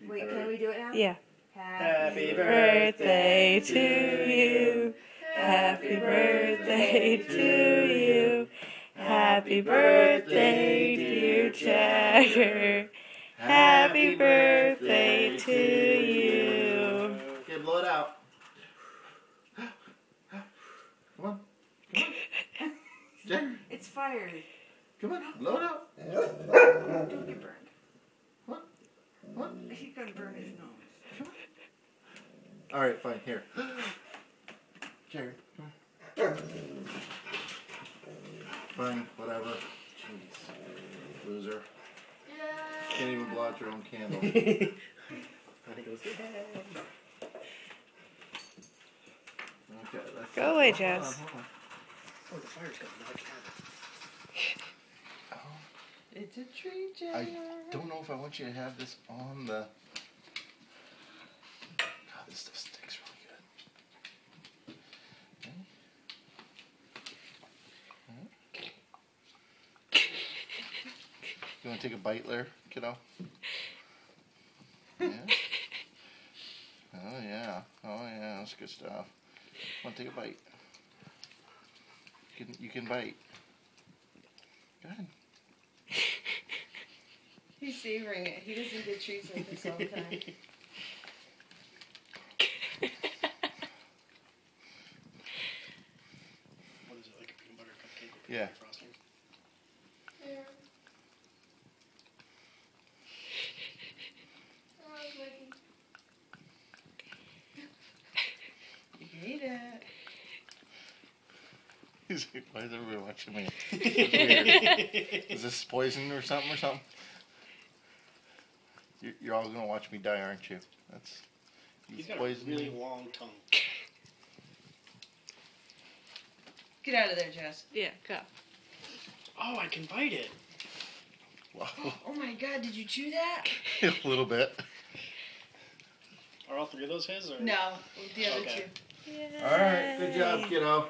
Wait, can we do it now? Yeah. Happy Birthday to you. Happy birthday to you. Happy birthday, dear Jagger. Happy birthday to you. Okay, blow it out. Come on. Jagger. It's fired. Come on, blow it out. Don't get burned. What? He's gonna burn his nose. Alright, fine, here. Jagger, come on. Fine, whatever. Jeez. Loser. Can't even blow out your own candle. It goes, Okay, let's Go away, hold on, Jess. hold on. oh, the fire's coming. Now I can't. It's a tree, Jagger. I don't know if I want you to have this on the... God, this stuff sticks really good. Okay. You want to take a bite there, kiddo? Yeah? Oh, yeah. Oh, yeah. That's good stuff. Want to take a bite? You can bite. Go ahead. He's savoring it. He doesn't get treats like this all the time. What is it, like a peanut butter cupcake with Yeah. frosting? You hate it. He's like, why is everybody watching me? It's weird. Is this poison or something? You're all gonna watch me die, aren't you? That's He's got a poison really me. long tongue. Get out of there, Jess. Yeah, go. Oh, I can bite it. Wow. Oh my God, did you chew that? A little bit. Are all three of those his? Or? No, the other Okay. two. All right, good job, kiddo.